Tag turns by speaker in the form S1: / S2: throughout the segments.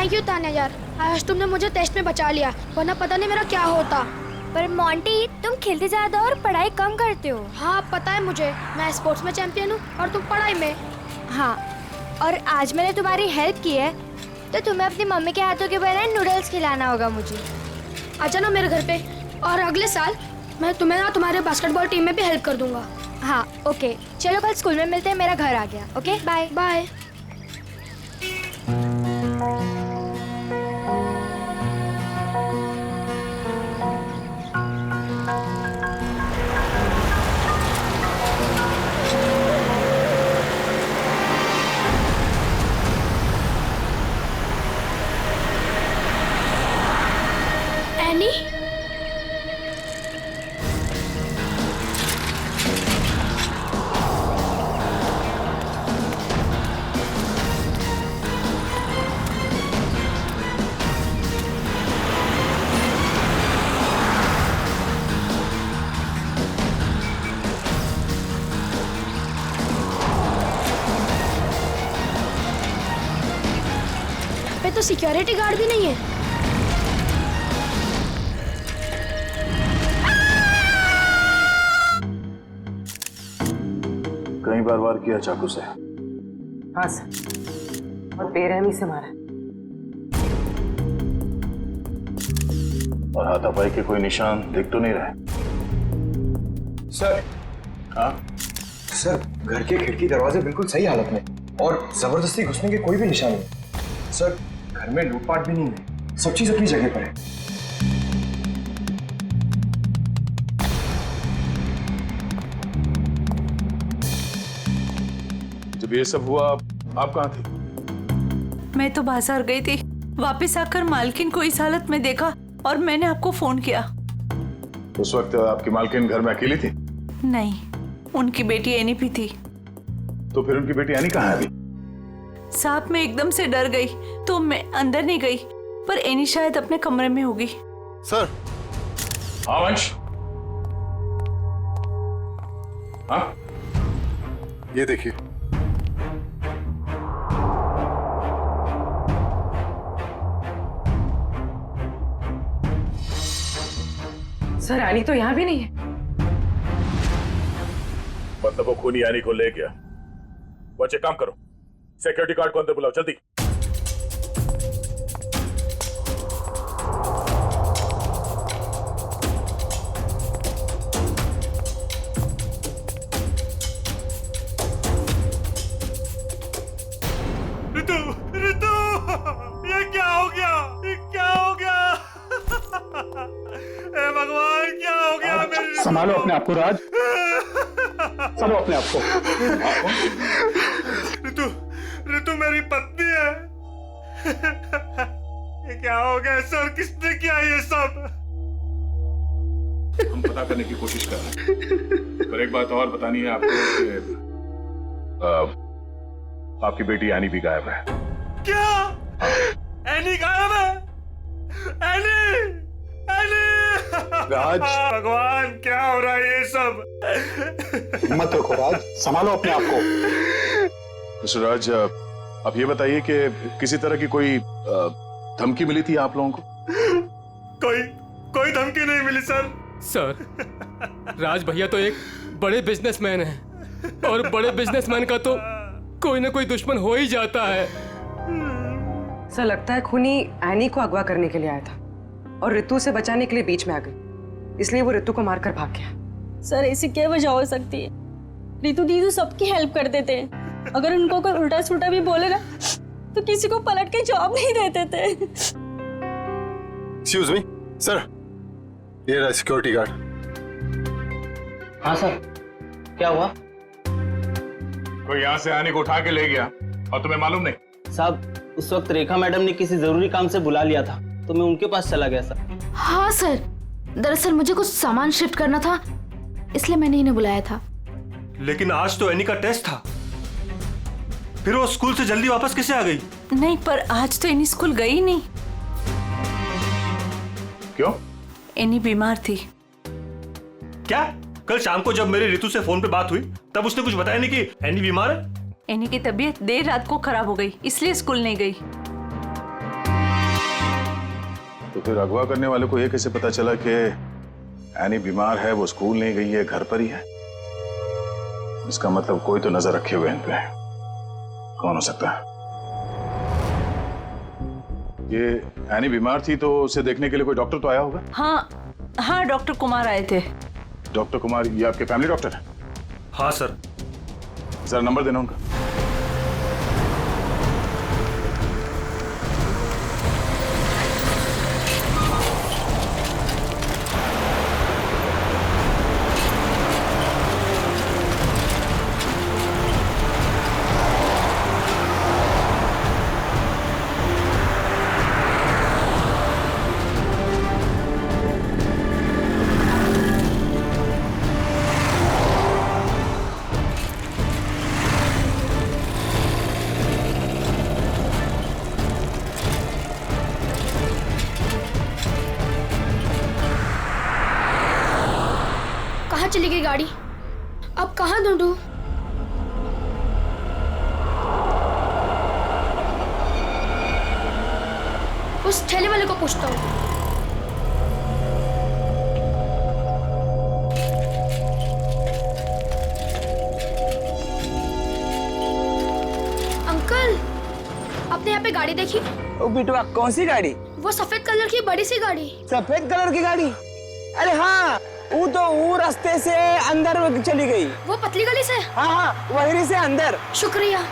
S1: Thank you Tanya यार, आज तुमने मुझे टेस्ट में बचा लिया, वरना पता नहीं मेरा क्या होता।
S2: पर मोंटी, तुम खेलते ज्यादा और पढ़ाई कम करते हो।
S1: हाँ पता है मुझे, मैं स्पोर्ट्स में चैंपियन हूँ और तुम पढ़ाई में।
S2: हाँ, और आज मैंने तुम्हारी हेल्प की है तो तुम्हें अपनी मम्मी के हाथों के बनाए नूडल्स खिलाना होगा मुझे।
S1: आजा ना मेरे घर पे, और अगले साल मैं तुम्हें ना तुम्हारे बास्केटबॉल टीम में भी हेल्प कर दूंगा।
S2: हाँ ओके, चलो कल स्कूल में मिलते हैं, मेरा घर आ गया। Okay bye
S1: bye. एनी, पे तो सिक्योरिटी गार्ड भी नहीं है।
S3: कई बार वार किया चाकू से।
S4: हाँ सर, और बेरहमी से मारा।
S3: और हाथापाई के कोई निशान दिख तो नहीं रहे?
S5: सर।
S3: हाँ
S5: सर, घर के खिड़की दरवाजे बिल्कुल सही हालत में और जबरदस्ती घुसने के कोई भी निशान नहीं। सर, घर में लूटपाट भी नहीं है, सब चीज अपनी जगह पर है।
S3: जब ये सब हुआ आप कहाँ थी?
S6: मैं तो बाजार गई थी, वापस आकर मालकिन को इस हालत में देखा और मैंने आपको फोन किया।
S3: उस वक्त आपकी मालकिन घर में अकेली थी?
S6: नहीं, उनकी बेटी एनी भी थी।
S3: तो फिर उनकी बेटी एनी कहाँ है अभी?
S6: साहब मैं एकदम से डर गई तो मैं अंदर नहीं गई, पर एनी शायद अपने कमरे में होगी।
S3: सर। हाँ वंश। हाँ ये देखिए।
S4: सर, रानी तो यहाँ भी नहीं है।
S3: मतलब वो खूनी यानी को ले गया। बच्चे काम करो, सिक्योरिटी गार्ड को अंदर बुलाओ जल्दी।
S7: ऋतु, ऋतु, ये क्या हो गया? ये क्या हो गया? हे भगवान, क्या हो गया मेरी ऋतु?
S8: संभालो अपने आप को राज, संभालो अपने आप को।
S7: ऋतु, ऋतु मेरी पत्नी है। ये क्या हो गया सर? किसने किया ये सब?
S3: हम पता करने की कोशिश कर रहे हैं, पर एक बात और बतानी है आपको कि आपकी बेटी एनी भी गायब है।
S7: क्या? एनी गायब है? Annie, Annie!
S8: राज।
S7: भगवान, क्या हो रहा है ये सब?
S8: हिम्मत रखो राज, संभालो अपने आप को।
S3: मिस्टर राज, आप ये बताइए कि किसी तरह की कोई धमकी मिली थी आप लोगों को?
S7: कोई धमकी नहीं मिली सर।
S9: सर, राज भैया तो एक बड़े बिजनेसमैन हैं और बड़े बिजनेसमैन का तो कोई ना कोई दुश्मन हो ही जाता है।
S4: सर, लगता है खूनी एनी को अगवा करने के लिए आया था और ऋतु से बचाने के लिए बीच में आ गई, इसलिए वो ऋतु को मारकर भाग गया।
S10: सर, ऐसी क्या वजह हो सकती है? ऋतु दीदी सबकी हेल्प कर देते हैं, अगर उनको कोई उल्टा सुल्टा भी बोले ना तो किसी को पलट के जवाब नहीं देते थे।
S5: एक्सक्यूज मी सर, ये रहा सिक्योरिटी गार्ड।
S11: हाँ सर, क्या हुआ?
S3: कोई यहाँ से आने को उठा के ले गया और तुम्हें मालूम नहीं?
S11: साहब, उस वक्त रेखा मैडम ने किसी जरूरी काम से बुला लिया था तो मैं उनके पास चला गया सर।
S12: हाँ सर, दरअसल मुझे कुछ सामान शिफ्ट करना था, इसलिए मैंने इन्हें बुलाया था।
S7: लेकिन आज तो एनी का टेस्ट था, फिर वो स्कूल से जल्दी वापस कैसे आ गई?
S6: नहीं, पर आज तो एनी स्कूल गई नहीं।
S3: क्यों?
S6: एनी बीमार थी।
S7: क्या? कल शाम को जब मेरी ऋतु से फोन पे बात हुई तब उसने कुछ बताया नहीं कि एनी बीमार है?
S6: एनी की तबीयत देर रात को खराब हो गई, इसलिए स्कूल नहीं गई।
S3: तो फिर अगवा करने वाले को ये कैसे पता चला कि एनी बीमार है, वो स्कूल नहीं गई है, घर पर ही है? इसका मतलब कोई तो नजर रखे हुए इन पे। कौन हो सकता है? ये एनी बीमार थी तो उसे देखने के लिए कोई डॉक्टर तो आया होगा?
S6: हाँ हाँ, डॉक्टर कुमार आए थे।
S3: डॉक्टर कुमार, ये आपके फैमिली डॉक्टर है?
S7: हाँ सर।
S3: जरा नंबर देना उनका।
S1: कहाँ चली गई गाड़ी? अब कहाँ ढूंढूं? उस ठेले वाले को पूछता हूँ। अंकल, आपने यहाँ पे गाड़ी देखी?
S11: ओ बिटवा, कौन सी गाड़ी?
S1: वो सफेद कलर की बड़ी सी गाड़ी।
S11: सफेद कलर की गाड़ी? अरे हाँ, वो रास्ते से अंदर चली गई।
S1: वो पतली गली से?
S11: हाँ हाँ, वहीं से अंदर।
S1: शुक्रिया।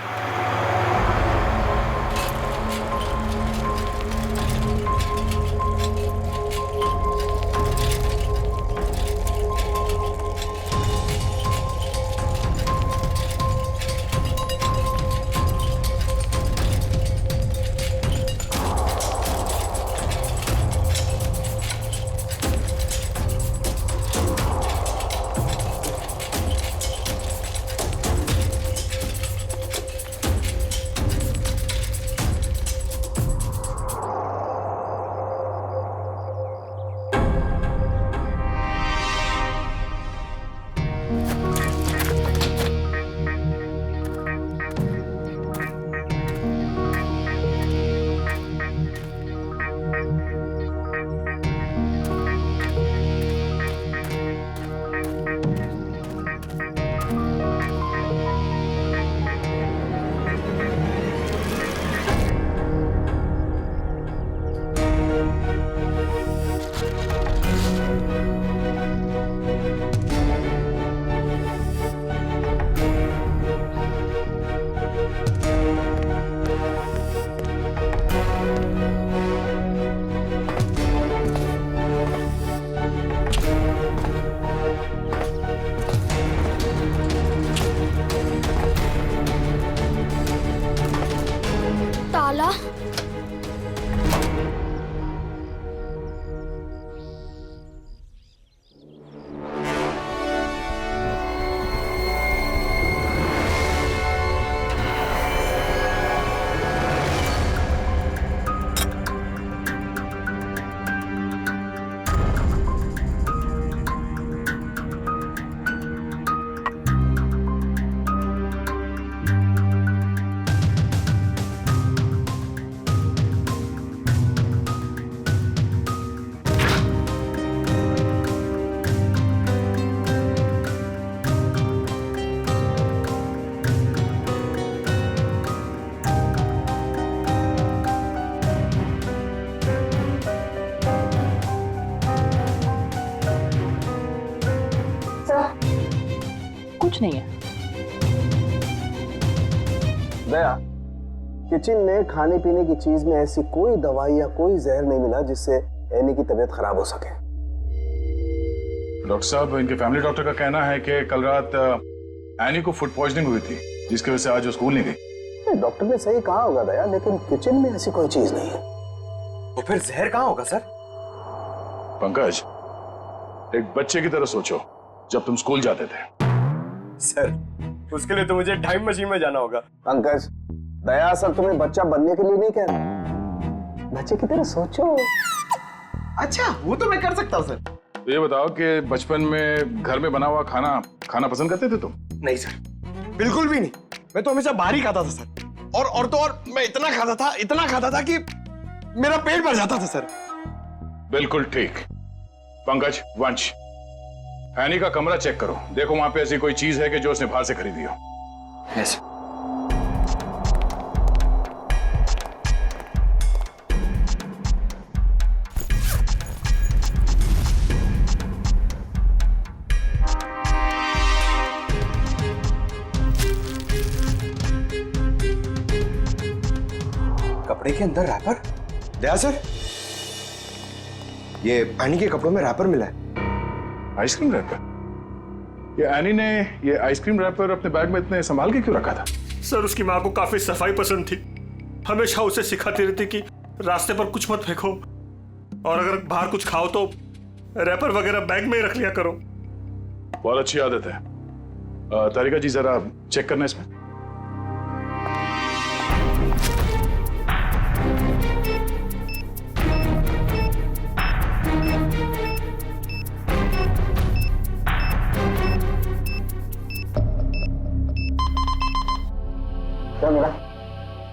S1: ताला?
S11: कुछ नहीं है।
S5: दया, किचन में खाने पीने की चीज में ऐसी कोई दवाई या कोई जहर नहीं मिला जिससे एनी की तबीयत खराब हो सके।
S3: डॉक्टर साहब, इनके फैमिली डॉक्टर का कहना है कि कल रात एनी को फूड पॉइजनिंग हुई थी, जिसकी वजह से आज वो स्कूल नहीं गई।
S5: डॉक्टर ने सही कहा होगा दया, लेकिन किचन में ऐसी कोई चीज नहीं है। तो फिर जहर कहाँ होगा सर?
S3: पंकज, एक बच्चे की तरह सोचो, जब तुम स्कूल जाते थे।
S5: सर, उसके लिए तो मुझे टाइम मशीन में जाना होगा। पंकज, दया सर तुम्हें बच्चा बनने के लिए नहीं कह रहा, बच्चे की तरह सोचो। अच्छा, वो तो मैं कर सकता हूँ सर।
S3: तो ये बताओ कि बचपन में घर में बना हुआ खाना खाना पसंद करते थे तुम?
S5: नहीं सर, बिल्कुल भी नहीं। मैं तो हमेशा बाहर ही खाता था सर। और तो और मैं इतना खाता था कि मेरा पेट भर जाता था सर।
S3: बिल्कुल ठीक। पंकज, वंश, एनी का कमरा चेक करो, देखो वहां पे ऐसी कोई चीज है कि जो उसने बाहर से खरीदी हो।
S5: यस। कपड़े के अंदर रैपर? दया सर, ये एनी के कपड़ों में रैपर मिला है।
S3: Ice cream wrapper? ये एनी ने ये आइसक्रीम रैपर अपने बैग में इतने संभाल के क्यों रखा था?
S7: सर, उसकी माँ को काफी सफाई पसंद थी। हमेशा उसे सिखाती रहती कि रास्ते पर कुछ मत फेंको और अगर बाहर कुछ खाओ तो रैपर वगैरह बैग में ही रख लिया करो।
S3: बहुत अच्छी आदत है। तारिका जी, जरा चेक करना इसमें।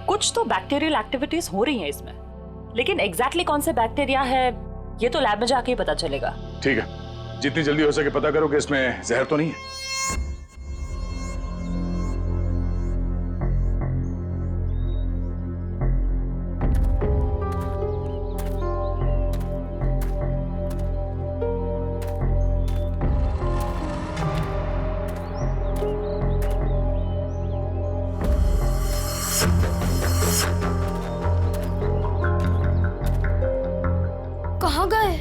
S6: कुछ तो बैक्टीरियल एक्टिविटीज हो रही हैं इसमें, लेकिन एग्जैक्टली कौन से बैक्टीरिया है ये तो लैब में जाके ही पता चलेगा।
S3: ठीक है, जितनी जल्दी हो सके पता करो कि इसमें जहर तो नहीं है।
S1: कहाँ गए?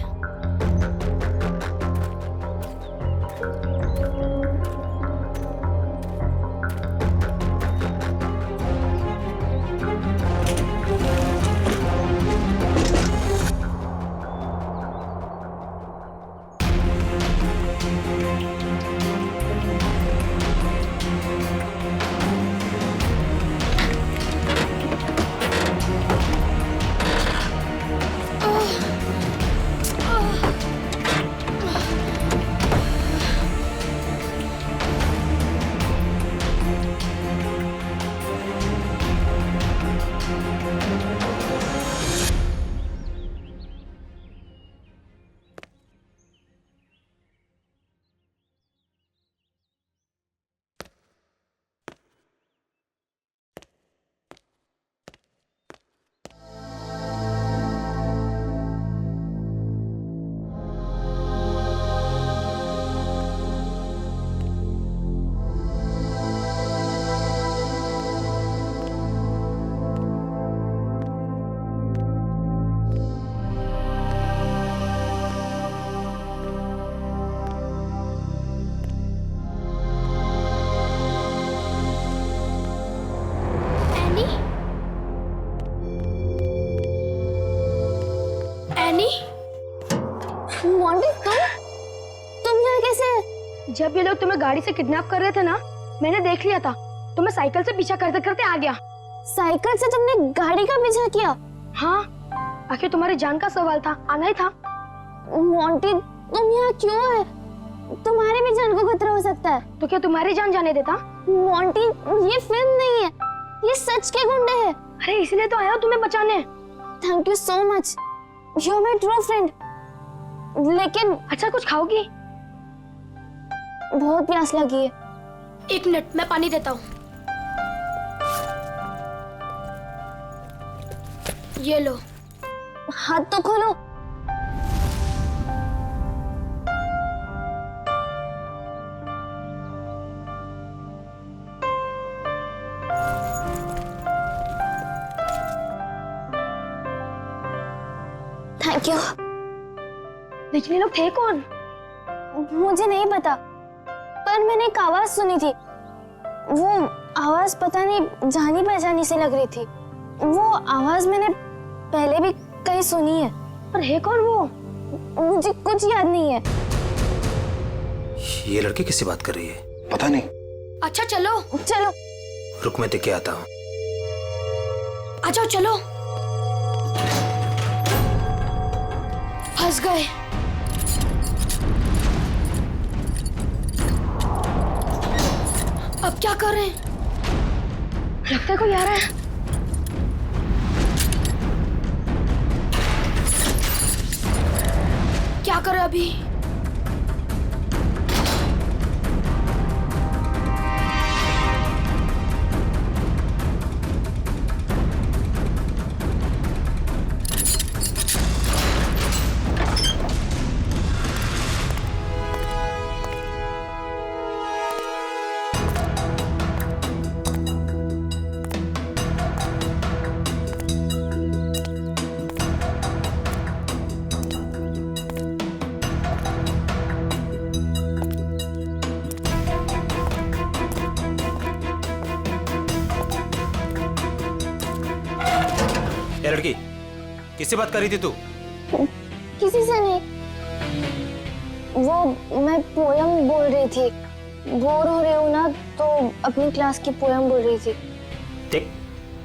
S1: जब ये लोग तुम्हें गाड़ी से किडनैप कर रहे थे ना, मैंने देख लिया था। तुम्हें साइकिल से पीछा करते करते आ गया।
S2: साइकिल से तुमने गाड़ी का पीछा किया?
S1: हाँ, आखिर तुम्हारी जान का सवाल था, आना ही था।
S2: मोंटी, तुम यहाँ क्यों है? तुम्हारी भी जान को खतरा हो सकता है।
S1: तो क्या तुम्हारी जान जाने देता?
S2: मोंटी, ये फिल्म नहीं है, ये सच के गुंडे हैं।
S1: अरे इसलिए तो आया हूँ तुम्हें बचाने।
S2: Thank you so much, you are my true friend. लेकिन
S1: अच्छा, कुछ खाओगी?
S2: बहुत प्यास लगी है।
S1: एक मिनट, मैं पानी देता हूँ। ये लो।
S2: हाथ तो खोलो। Thank you.
S1: लेकिन ये लोग थे कौन?
S2: मुझे नहीं पता, पर मैंने एक आवाज सुनी थी। वो आवाज पता नहीं जानी पहचानी सी लग रही थी। वो आवाज मैंने पहले भी कहीं सुनी है।
S1: पर है कौन वो?
S2: मुझे कुछ याद नहीं है।
S13: ये लड़की किससे बात कर रही है?
S5: पता नहीं।
S1: अच्छा चलो
S2: चलो।
S13: रुक, मैं देख के आता हूँ।
S1: आ जाओ, चलो। फंस गए। अब क्या कर रहे हैं? लगता है कोई आ रहा है। करें अभी?
S13: ये लड़की किससे बात कर रही थी तू?
S2: किसी से नहीं, वो मैं पोयम बोल रही थी। बोर हो रही हूँ ना, तो अपनी क्लास की पोयम बोल रही थी।
S13: देख,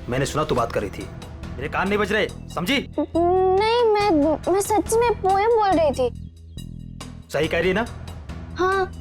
S13: मैंने सुना तू बात कर रही थी, मेरे कान नहीं बज रहे, समझी?
S2: नहीं, मैं सच में पोयम बोल रही थी।
S13: सही कह रही है ना?
S2: हाँ।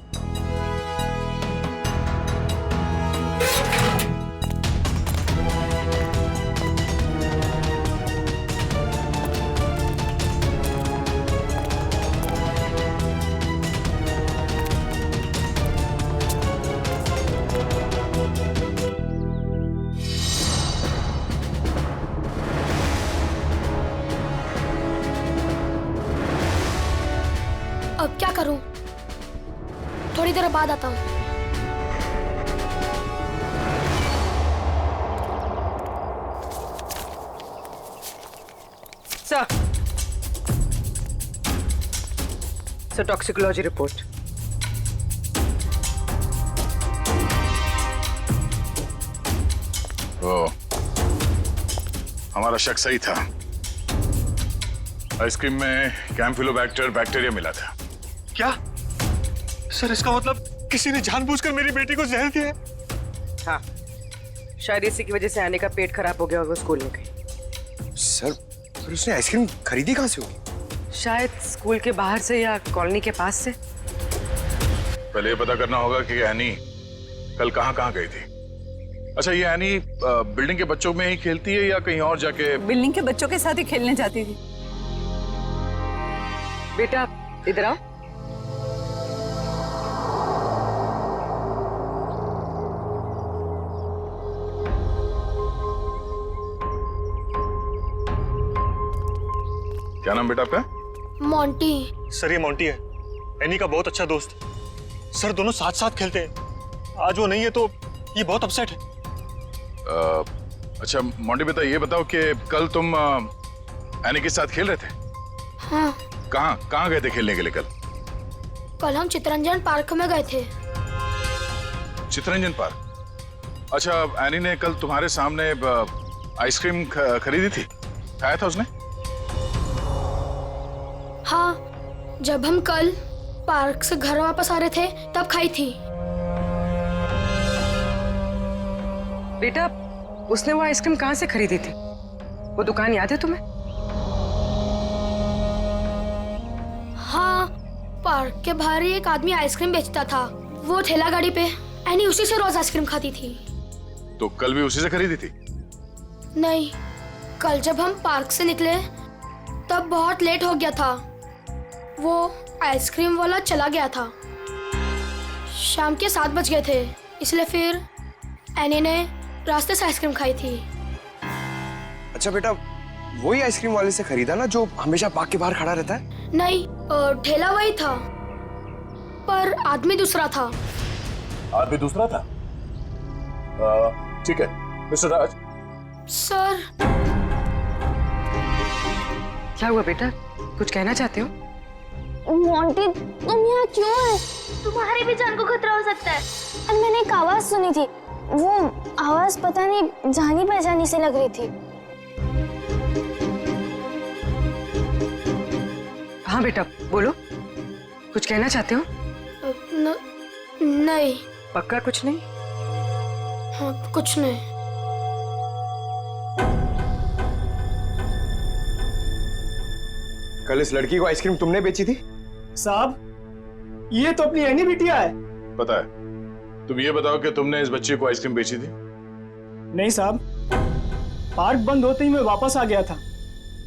S1: अब क्या करूं? थोड़ी देर बाद आता हूं।
S4: Sir toxicology report.
S3: तो हमारा शक सही था, आइसक्रीम में कैम्फिलोबैक्टर बैक्टीरिया मिला था।
S7: क्या सर, इसका मतलब किसी ने जानबूझकर मेरी बेटी को जहर दिया है?
S4: हाँ, शायद इसी की वजह से आने का पेट खराब हो गया और वो स्कूल में गई।
S5: सर, फिर उसने आइसक्रीम खरीदी कहाँ से होगी?
S4: शायद स्कूल के बाहर से या कॉलोनी के पास से।
S3: पहले ये पता करना होगा कि एनी कल कहाँ गई थी। अच्छा, ये एनी बिल्डिंग के बच्चों में ही खेलती है या कहीं और जाके?
S10: बिल्डिंग के बच्चों के साथ ही खेलने जाती थी।
S4: बेटा इधर आओ।
S3: क्या नाम बेटा आपका?
S1: मोंटी।
S7: सर ये मोंटी है, एनी का बहुत अच्छा दोस्त। सर दोनों साथ साथ खेलते हैं, आज वो नहीं है तो ये बहुत अपसेट है।
S3: अच्छा मोंटी बेटा, ये बताओ कि कल तुम एनी के साथ खेल रहे थे?
S1: हाँ।
S3: कहाँ गए थे खेलने के लिए कल?
S1: कल हम चितरंजन पार्क में गए थे।
S3: चितरंजन पार्क? अच्छा, एनी ने कल तुम्हारे सामने आइसक्रीम खरीदी थी, खाया था उसने?
S1: हाँ, जब हम कल पार्क से घर वापस आ रहे थे तब खाई थी।
S4: बेटा उसने वो आइसक्रीम कहाँ से खरीदी थी? वो दुकान याद है तुम्हें?
S1: हाँ, पार्क के बाहर ही एक आदमी आइसक्रीम बेचता था, वो ठेला गाड़ी पे। एनी उसी से रोज आइसक्रीम खाती थी।
S3: तो कल भी उसी से खरीदी थी?
S1: नहीं, कल जब हम पार्क से निकले तब बहुत लेट हो गया था, वो आइसक्रीम वाला चला गया था। शाम के 7 बज गए थे, इसलिए फिर एनी ने रास्ते से आइसक्रीम खाई थी।
S5: अच्छा बेटा, वही आइसक्रीम वाले से खरीदा ना जो हमेशा पार्क के बाहर खड़ा रहता है?
S1: नहीं, ठेला वही था पर आदमी दूसरा था।
S3: आदमी दूसरा था? ठीक है मिस्टर राज।
S1: सर।
S4: क्या हुआ बेटा, कुछ कहना चाहते हो?
S2: मोंटी, तुम यहाँ क्यों है?
S12: तुम्हारी भी जान को खतरा हो सकता है।
S2: और मैंने एक आवाज सुनी थी, वो आवाज पता नहीं जानी पहचानी से लग रही थी।
S4: हाँ बेटा बोलो, कुछ कहना चाहते हो?
S1: नहीं।
S4: पक्का कुछ नहीं?
S1: हाँ, कुछ नहीं।
S5: कल इस लड़की को आइसक्रीम तुमने बेची थी?
S11: साहब, ये तो अपनी एनी बिटिया है।
S3: पता है, तुम ये बताओ कि तुमने इस बच्चे को आइसक्रीम बेची थी?
S11: नहीं साहब, पार्क बंद होते ही मैं वापस आ गया था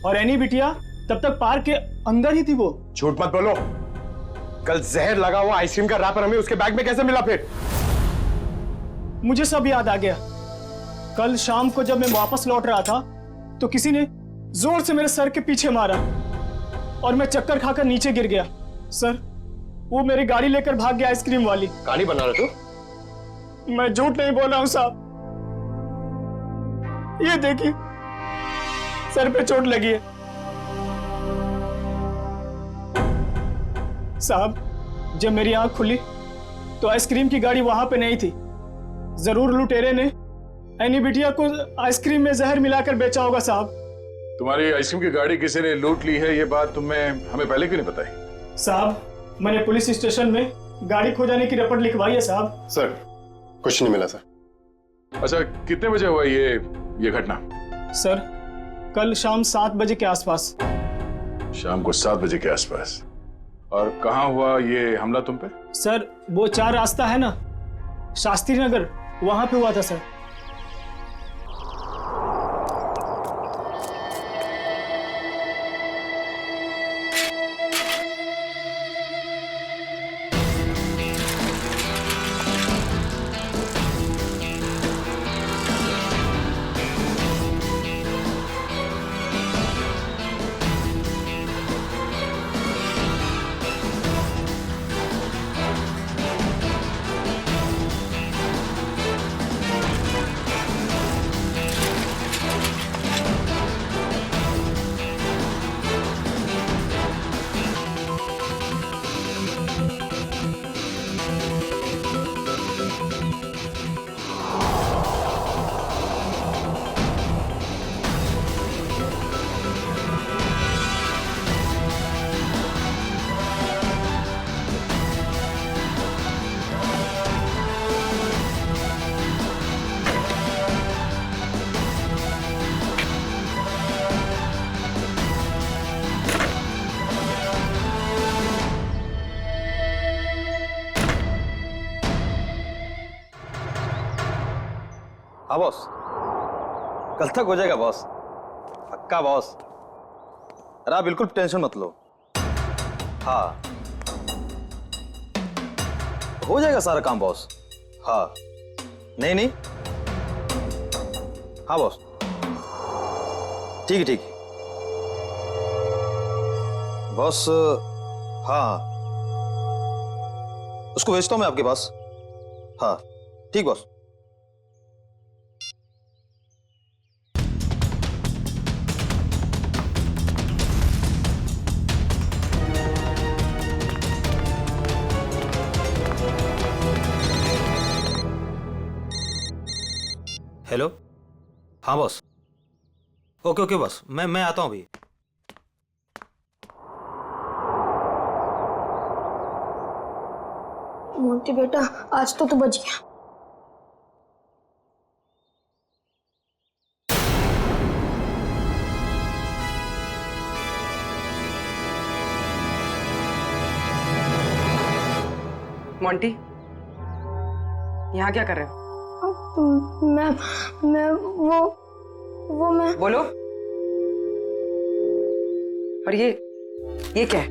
S11: और एनी बिटिया
S8: तब तक पार्क के अंदर ही थी वो।
S5: झूठ मत बोलो, कल जहर लगा हुआ आइसक्रीम का रैपर हमें उसके बैग में कैसे मिला फिर?
S8: मुझे सब याद आ गया। कल शाम को जब मैं वापस लौट रहा था तो किसी ने जोर से मेरे सर के पीछे मारा और मैं चक्कर खाकर नीचे गिर गया। सर, वो मेरी गाड़ी लेकर भाग गया आइसक्रीम वाली।
S5: कहानी बना रहे तू?
S8: मैं झूठ नहीं बोल रहा हूं साहब, ये देखिए सर पे चोट लगी है। साहब, जब मेरी आंख खुली तो आइसक्रीम की गाड़ी वहां पे नहीं थी। जरूर लुटेरे ने एनी बिटिया को आइसक्रीम में जहर मिलाकर बेचा होगा साहब।
S3: तुम्हारी आइसक्रीम की गाड़ी किसी ने लूट ली है, ये बात तुमने हमें पहले क्यों नहीं बताई?
S8: साहब, मैंने पुलिस स्टेशन में गाड़ी खो जाने की रिपोर्ट लिखवाई है साहब।
S5: सर, कुछ नहीं मिला सर।
S3: अच्छा, कितने बजे हुआ ये घटना?
S8: सर, कल शाम 7 बजे के आसपास।
S3: शाम को 7 बजे के आसपास। और कहाँ हुआ ये हमला तुम पे?
S8: सर, वो 4 रास्ता है ना, शास्त्री नगर, वहां पे हुआ था सर।
S13: हाँ बॉस, कल तक हो जाएगा बॉस, पक्का बॉस। अरे आप बिल्कुल टेंशन मत लो। हाँ, हो जाएगा सारा काम बॉस। हाँ, नहीं, हाँ बॉस, ठीक है बॉस। हाँ, उसको भेजता हूँ मैं आपके पास। हाँ ठीक बॉस। हेलो, हाँ बॉस। ओके बॉस, मैं आता हूँ अभी।
S1: मोंटी बेटा, आज तो तू बच गया।
S4: मोंटी, यहाँ क्या कर रहे हो?
S1: मैं वो मैं
S4: बोलो। और ये क्या है?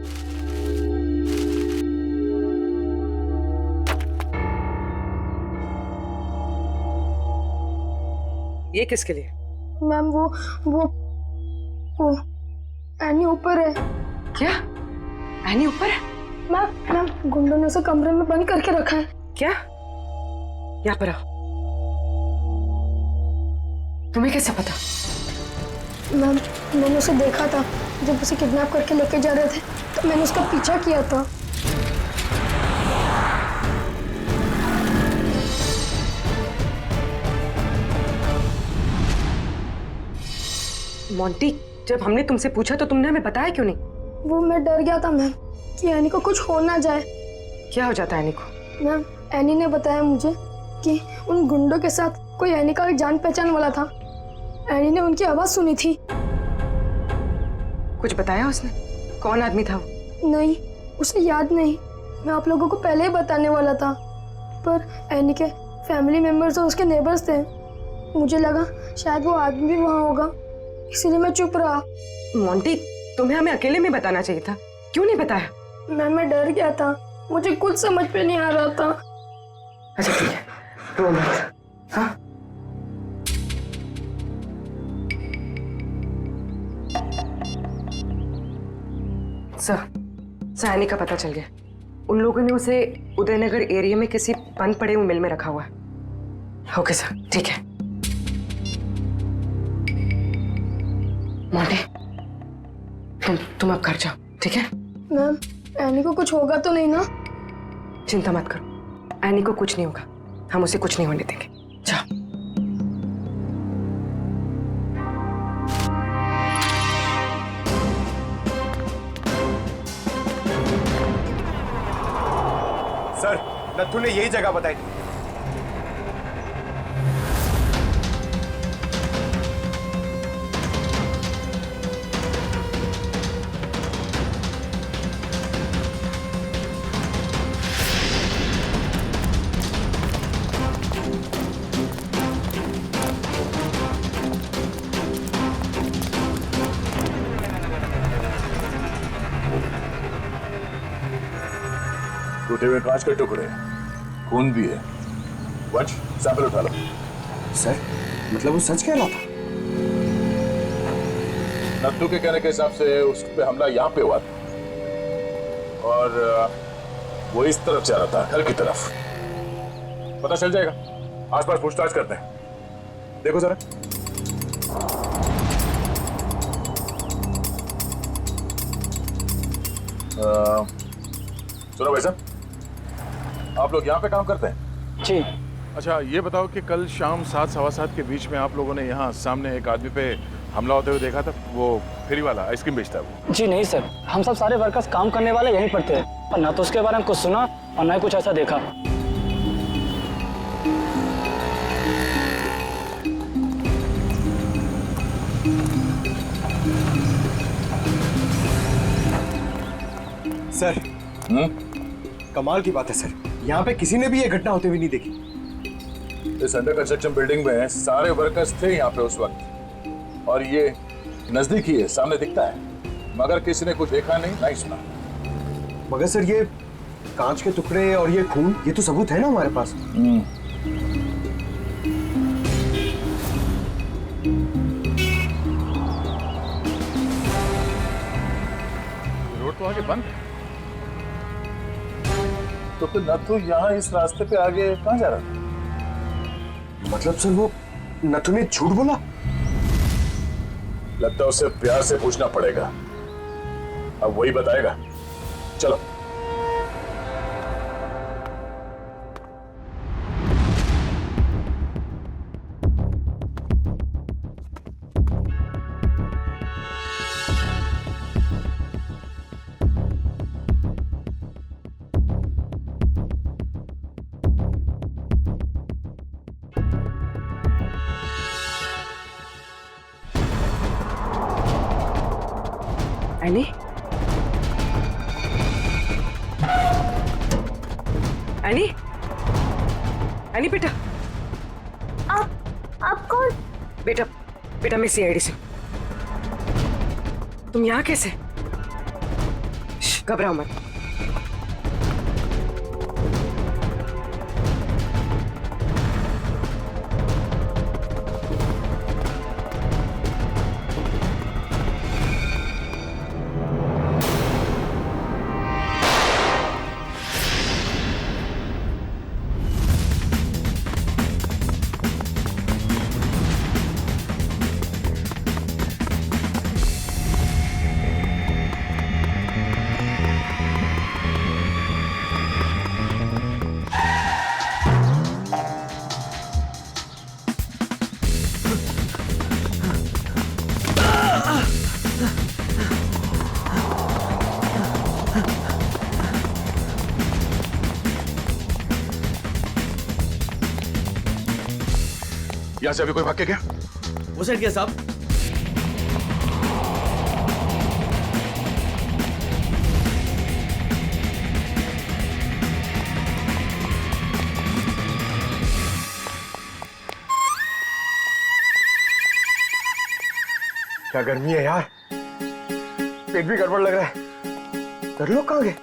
S4: ये किसके लिए?
S1: मैम, वो एनी ऊपर है।
S4: क्या? एनी ऊपर है?
S1: मैम, गुंडों ने उसे कमरे में बंद करके रखा है।
S4: क्या? यहाँ पर आओ। तुम्हें कैसे पता?
S1: मैम, मैंने उसे देखा था जब उसे किडनैप करके लेके जा रहे थे, तो मैंने उसका पीछा किया था।
S4: मोंटी, जब हमने तुमसे पूछा तो तुमने हमें बताया क्यों नहीं?
S1: वो मैं डर गया था मैम कि एनी को कुछ हो ना जाए।
S4: क्या हो जाता है एनी को?
S1: मैम, एनी ने बताया मुझे कि उन गुंडों के साथ कोई एनी का जान पहचान वाला था। एनी ने उनकी आवाज सुनी थी।
S4: कुछ बताया उसने? कौन आदमी था वो?
S1: नहीं, उसे याद नहीं। मैं आप लोगों को पहले ही बताने वाला था, पर एनी के फैमिली मेंबर्स और उसके नेबर्स थे। मुझे लगा शायद वो आदमी भी वहाँ होगा, इसीलिए मैं चुप रहा।
S4: मोंटी, तुम्हें हमें अकेले में बताना चाहिए था, क्यों नहीं बताया?
S1: मैम मैं डर गया था, मुझे कुछ समझ में नहीं आ रहा था।
S4: अच्छा ठीक है, रो मत। हाँ सर, एनी का पता चल गया। उन लोगों ने उसे उदयनगर एरिया में किसी बंद पड़े हुए मिल में रखा हुआ है। ओके सर, ठीक है। मोंटी, तुम अब घर जाओ, ठीक है?
S1: मैम एनी को कुछ होगा तो नहीं ना?
S4: चिंता मत करो, एनी को कुछ नहीं होगा, हम उसे कुछ नहीं होने देंगे। जाओ।
S5: सर, नत्थू ने यही जगह बताई थी।
S3: टूटे हुए कांच के टुकड़े, खून भी है। वंश, सैंपल उठा लो।
S5: सर, मतलब वो सच कह रहा था?
S3: नत्थू के कहने के हिसाब से उस पे हमला यहाँ पे हुआ था और वो इस तरफ जा रहा था, घर की तरफ। पता चल जाएगा, आसपास पूछताछ करते हैं। देखो जरा। सुनो भाई साहब, आप लोग यहाँ पे काम करते हैं?
S8: जी।
S3: अच्छा ये बताओ कि कल शाम 7 सवा 7 के बीच में आप लोगों ने यहाँ सामने एक आदमी पे हमला होते हुए देखा था? वो फेरी वाला आइसक्रीम बेचता है वो।
S8: जी नहीं सर, हम सब सारे वर्कर्स काम करने वाले यहीं पर थे, पर ना तो उसके बारे में कुछ सुना और ना ही कुछ ऐसा देखा।
S5: सर, कमाल की बात है सर, यहाँ पे किसी ने भी ये घटना होते हुए नहीं देखी।
S3: इस अंडर कंस्ट्रक्शन बिल्डिंग में सारे वर्कर्स थे यहाँ पे उस वक्त, और ये नजदीक ही है, सामने दिखता है, मगर किसी ने कुछ देखा नहीं, नहीं सुना।
S5: मगर सर ये कांच के टुकड़े और ये खून, ये तो सबूत है ना हमारे पास।
S3: रोड तो आगे बंद है, तो फिर नत्थू यहाँ इस रास्ते पे आगे कहाँ जा रहा था?
S5: मतलब सर वो नत्थू ने झूठ बोला?
S3: लगता है उसे प्यार से पूछना पड़ेगा, अब वही बताएगा। चलो।
S4: एनी? एनी? एनी बेटा।
S2: आप कौन?
S4: बेटा मैं सीआईडी से। तुम यहाँ कैसे? घबराओ मत।
S3: यहाँ से अभी कोई भाग के गया?
S11: वो साइड क्या साहब? क्या गर्मी है यार।
S5: पेट भी गड़बड़ लग रहा है। घर लोग कहाँ गए?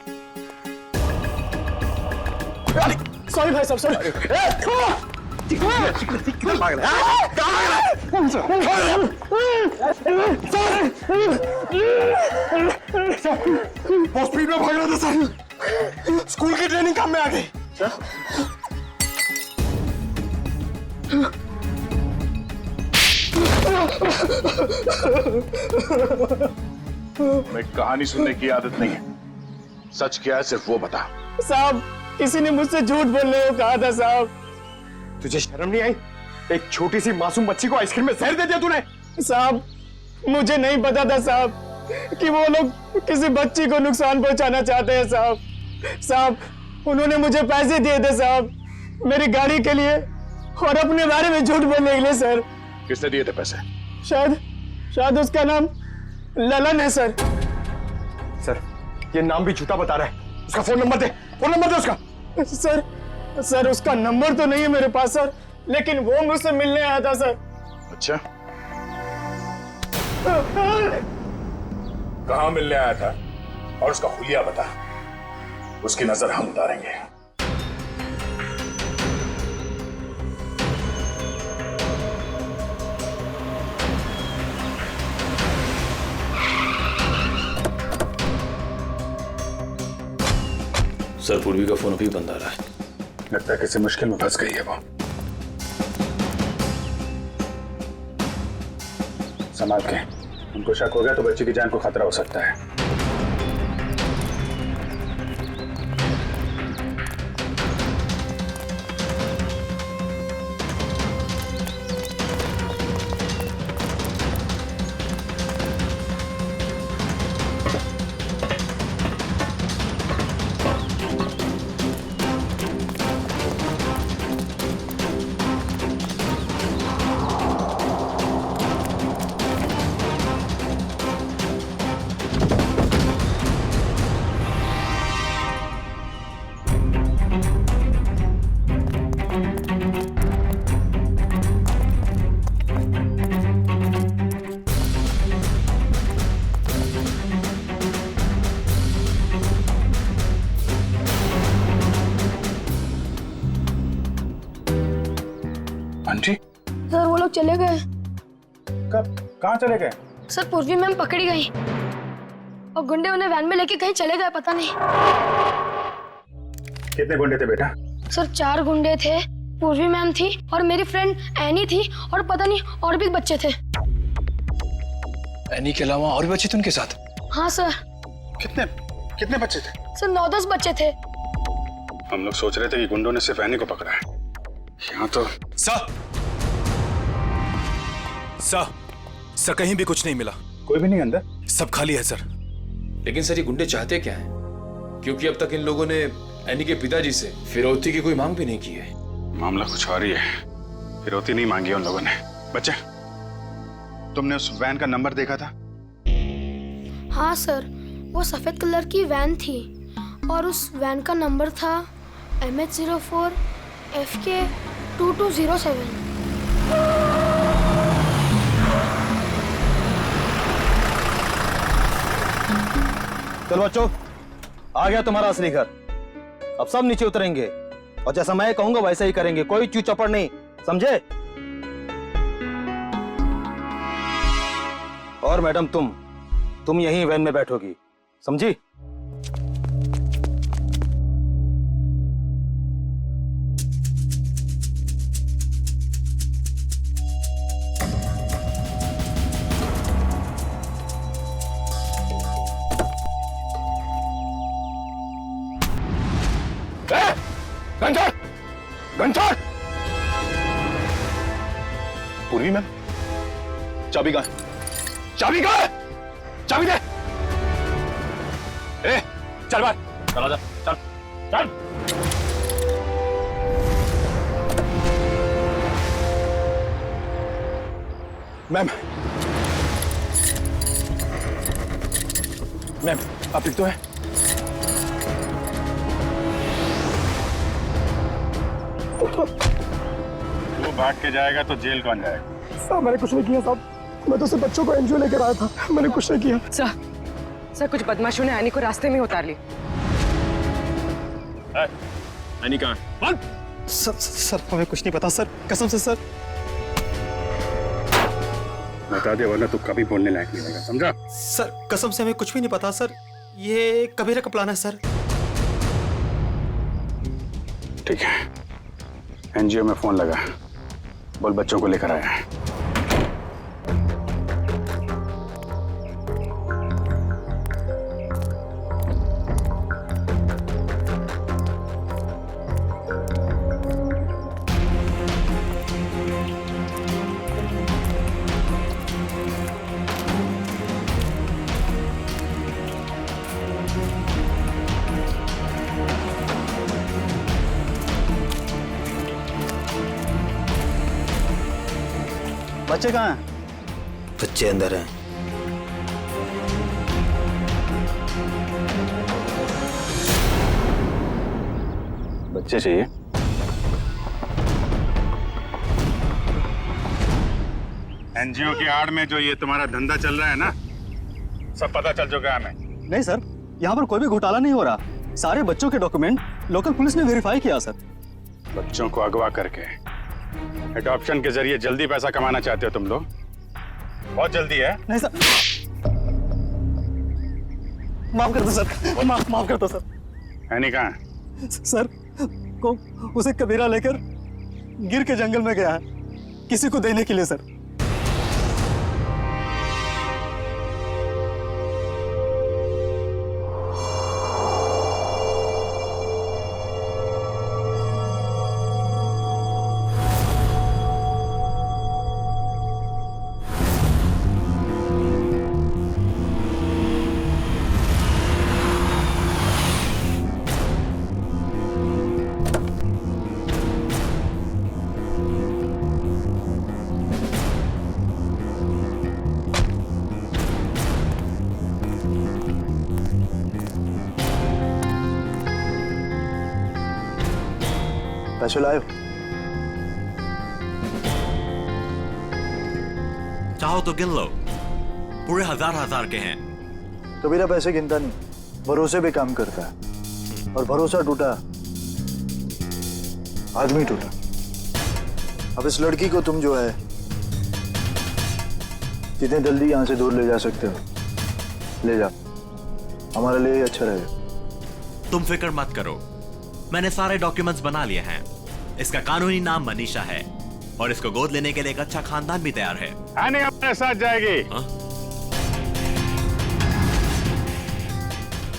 S8: सॉरी भाई साहब, सॉरी।
S5: किधर भाग रहा है? बहुत स्पीड में भाग रहा था सर। स्कूल की ट्रेनिंग काम में आ गई।
S3: मैं कहानी सुनने की आदत नहीं है। सच क्या है सिर्फ वो बता।
S8: साहब, किसी ने मुझसे झूठ बोलने को कहा था साहब।
S5: तुझे शर्म नहीं आई? एक छोटी सी मासूम बच्ची को आइसक्रीम में जहर दे दिया तूने।
S8: साहब, मुझे नहीं पता था साहब कि वो लोग किसी बच्ची को नुकसान पहुंचाना चाहते हैं साहब। साहब, उन्होंने मुझे पैसे दिए थे साहब, मेरी गाड़ी के लिए और अपने बारे में झूठ बोलने के लिए सर।
S3: किसने दिए थे पैसे?
S8: शायद उसका नाम ललन है सर।
S5: सर, ये नाम भी झूठा बता रहा है। उसका फोन नंबर दे, फोन नंबर दे उसका।
S8: सर उसका नंबर तो नहीं है मेरे पास सर, लेकिन वो मुझसे मिलने आया था सर।
S3: अच्छा, कहाँ मिलने आया था और उसका हुलिया बता, उसकी नजर हम उतारेंगे।
S14: सर, पूर्वी का फोन अभी बंद आ रहा है।
S3: लगता है किसी मुश्किल में फंस गई है वो। संभाल के, उनको शक हो गया तो बच्ची की जान को खतरा हो सकता है। आंटी?
S1: सर वो लोग चले गए।
S3: कब? कहाँ चले गए?
S1: सर पूर्वी मैम पकड़ी गई और गुंडे उन्हें वैन में लेके कहीं चले गए, पता नहीं।
S3: कितने गुंडे थे बेटा?
S1: सर 4 गुंडे थे, पूर्वी मैम थी और मेरी फ्रेंड एनी थी और पता नहीं और भी बच्चे थे।
S14: एनी के अलावा और भी बच्चे थे उनके साथ?
S1: हाँ सर।
S3: कितने बच्चे थे?
S1: सर 9-10 बच्चे थे।
S3: हम लोग सोच रहे थे कि गुंडों ने सिर्फ एनी को पकड़ा है। यहाँ तो
S14: सर कहीं भी कुछ नहीं मिला।
S3: कोई भी नहीं अंदर?
S14: सब खाली है सर। लेकिन सर, ये गुंडे चाहते क्या हैं? क्योंकि अब तक इन लोगों ने एनी के पिताजी से फिरौती की कोई मांग भी नहीं की है।
S3: मामला कुछ और ही है। फिरौती नहीं मांगी उन लोगों ने। बच्चे, तुमने उस वैन का नंबर देखा था?
S1: हाँ सर, वो सफेद कलर की वैन थी और उस वैन का नंबर था MH04 FK 2207।
S13: चलो बच्चों, आ गया तुम्हारा असली घर। अब सब नीचे उतरेंगे और जैसा मैं कहूंगा वैसा ही करेंगे, कोई चू चौपड़ नहीं, समझे? और मैडम, तुम यहीं वैन में बैठोगी, समझी?
S3: घंटा! पूर्वी मैम, चाबी कहाँ है? चाबी कहाँ है? चाबी दे! ए, चल बाहर, चला जा, चल, चल! मैम, आप ठीक तो है? वो भाग के जाएगा तो जेल कौन जाएगा?
S8: साहब, मैंने कुछ नहीं किया साहब, मैं तो सिर्फ बच्चों को एनजीओ लेकर आया था, मैंने कुछ नहीं किया।
S4: सर कुछ बदमाशों ने एनी को रास्ते में उतार ली।
S3: एनी कहाँ है?
S8: सर हमें कुछ नहीं पता सर, कसम से सर।
S3: बता दे वरना तू कभी बोलने लायक नहीं रहेगा, समझा?
S8: सर कसम से हमें कुछ भी नहीं पता सर, ये कबीरा का प्लान है सर।
S3: ठीक है, एनजीओ में फोन लगा, बोल बच्चों को लेकर आया है।
S5: बच्चे कहाँ हैं?
S11: बच्चे अंदर हैं।
S3: बच्चे चाहिए? एनजीओ की आड़ में जो ये तुम्हारा धंधा चल रहा है ना, सब पता चल चुका है हमें।
S8: नहीं सर, यहाँ पर कोई भी घोटाला नहीं हो रहा। सारे बच्चों के डॉक्यूमेंट लोकल पुलिस ने वेरीफाई किया सर।
S3: बच्चों को अगवा करके एडॉप्शन के जरिए जल्दी पैसा कमाना चाहते हो तुम लोग? बहुत जल्दी है।
S8: नहीं सर, माफ कर दो सर, माफ कर दो सर।
S3: एनी कहाँ है?
S8: सर को उसे कबीरा लेकर गिर के जंगल में गया है किसी को देने के लिए सर।
S5: पैसे लाए?
S15: चाहो तो गिन लो, पूरे हजार के हैं।
S5: कबीरा पैसे गिनता नहीं, भरोसे पे काम करता है, और भरोसा टूटा आदमी टूटा। अब इस लड़की को तुम जो है जितने जल्दी यहाँ से दूर ले जा सकते हो ले जाओ, हमारे लिए अच्छा रहेगा।
S15: तुम फिक्र मत करो, मैंने सारे डॉक्यूमेंट्स बना लिए हैं। इसका कानूनी नाम मनीषा है और इसको गोद लेने के लिए एक अच्छा खानदान भी तैयार है।
S3: आने अपने साथ जाएगी।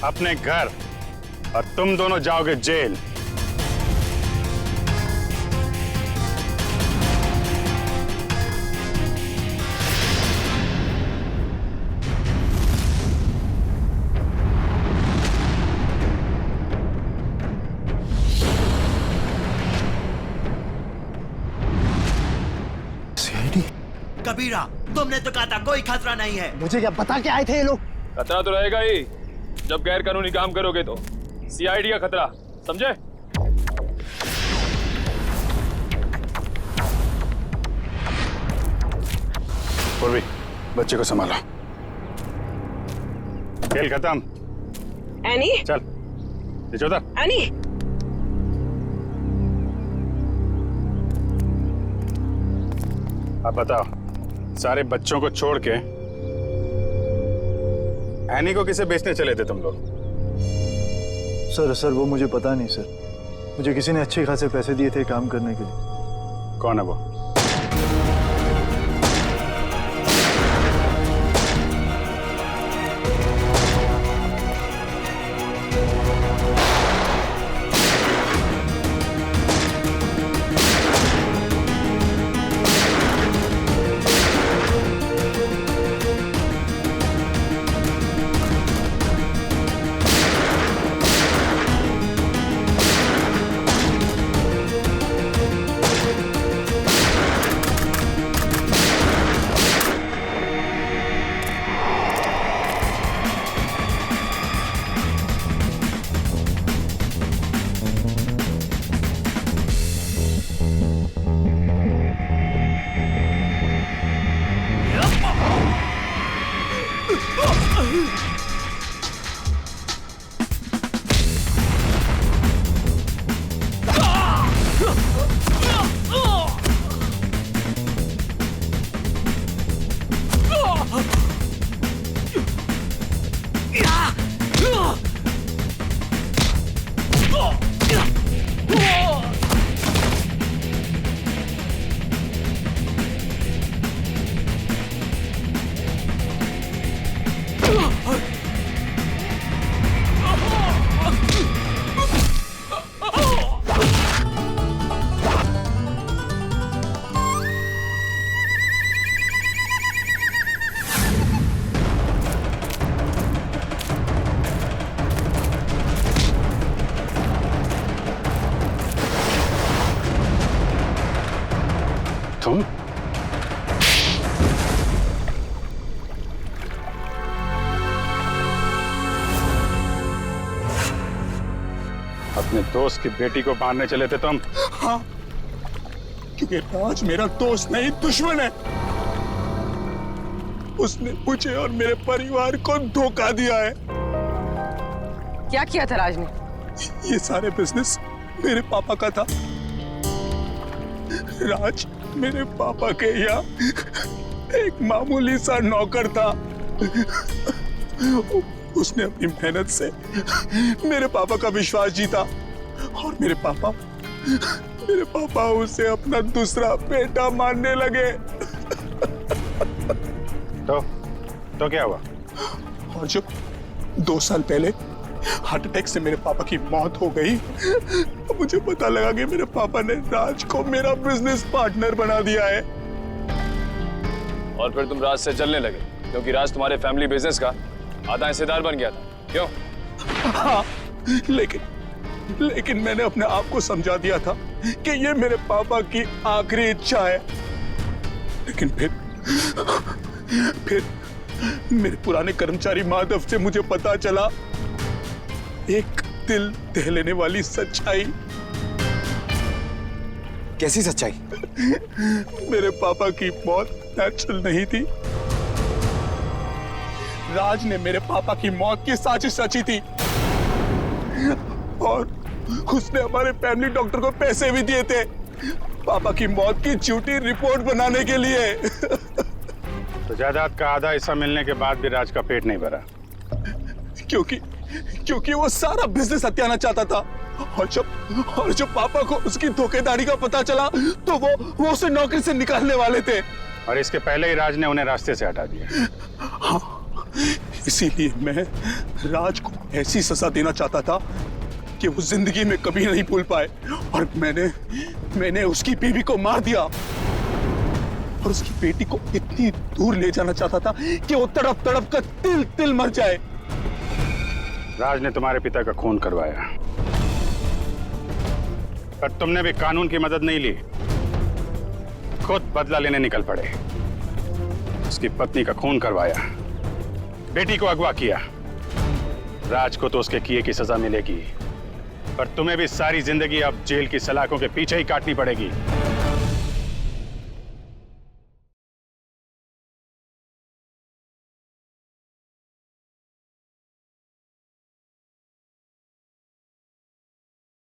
S3: अपने घर, और तुम दोनों जाओगे जेल।
S15: कबीरा, तुमने तो कहा था कोई खतरा नहीं है।
S5: मुझे क्या पता क्या आए थे ये लोग?
S14: खतरा तो रहेगा ही जब गैर कानूनी काम करोगे तो। सीआईडी का खतरा, समझे?
S3: पूर्वी, बच्चे को संभालो। खेल खत्म।
S4: एनी,
S3: चल नीचे उतर।
S4: एनी,
S3: अब बताओ, सारे बच्चों को छोड़ के एनी को किसे बेचने चले थे तुम लोग?
S5: सर वो मुझे पता नहीं सर, मुझे किसी ने अच्छे खासे पैसे दिए थे काम करने के लिए।
S3: कौन है वो?
S16: तुम? अपने दोस्त की बेटी को मारने चले थे तुम?
S17: हाँ, क्योंकि राज मेरा दोस्त नहीं दुश्मन है। उसने मुझे और मेरे परिवार को धोखा दिया है।
S4: क्या किया था राज ने?
S17: ये सारे बिजनेस मेरे पापा का था। राज मेरे पापा के यहाँ एक मामूली सा नौकर था। उसने अपनी मेहनत से मेरे पापा का विश्वास जीता और मेरे पापा उसे अपना दूसरा बेटा मानने लगे।
S16: तो क्या हुआ?
S17: और जब 2 साल पहले हार्ट अटैक से मेरे पापा की मौत हो गई तो मुझे पता लगा कि मेरे पापा ने राज को मेरा बिजनेस पार्टनर बना दिया है।
S18: और फिर तुम राज से चलने लगे क्योंकि राज तुम्हारे फैमिली बिजनेस का आधा हिस्सेदार बन गया था, क्यों?
S17: हाँ, लेकिन मैंने अपने आप को समझा दिया था कि ये मेरे पापा की आखिरी इच्छा है। लेकिन फिर मेरे पुराने कर्मचारी माधव से मुझे पता चला एक दिल दहलाने वाली सच्चाई।
S5: कैसी सच्चाई?
S17: मेरे पापा की मौत नेचुरल नहीं थी। राज ने मेरे पापा की मौत की साजिश रची थी और उसने हमारे फैमिली डॉक्टर को पैसे भी दिए थे पापा की मौत की झूठी रिपोर्ट बनाने के लिए।
S16: तो जायदाद का आधा हिस्सा मिलने के बाद भी राज का पेट नहीं भरा?
S17: क्योंकि वो सारा बिजनेस हत्याना चाहता था और जब पापा को उसकी धोखेधारी का पता चला तो वो उसे नौकरी से निकालने वाले थे।
S16: और इसके पहले ही राज ने उन्हें रास्ते से हटा दिया।
S17: हाँ, इसीलिए मैं राज को ऐसी सजा देना चाहता था कि वो जिंदगी में कभी नहीं भूल पाए। और मैंने उसकी बीवी को मार दिया और उसकी बेटी को इतनी दूर ले जाना चाहता था कि वो तड़प तड़प कर तिल तिल मर जाए।
S16: राज ने तुम्हारे पिता का खून करवाया, पर तुमने भी कानून की मदद नहीं ली, खुद बदला लेने निकल पड़े। उसकी पत्नी का खून करवाया, बेटी को अगवा किया। राज को तो उसके किए की सजा मिलेगी, पर तुम्हें भी सारी जिंदगी अब जेल की सलाखों के पीछे ही काटनी पड़ेगी।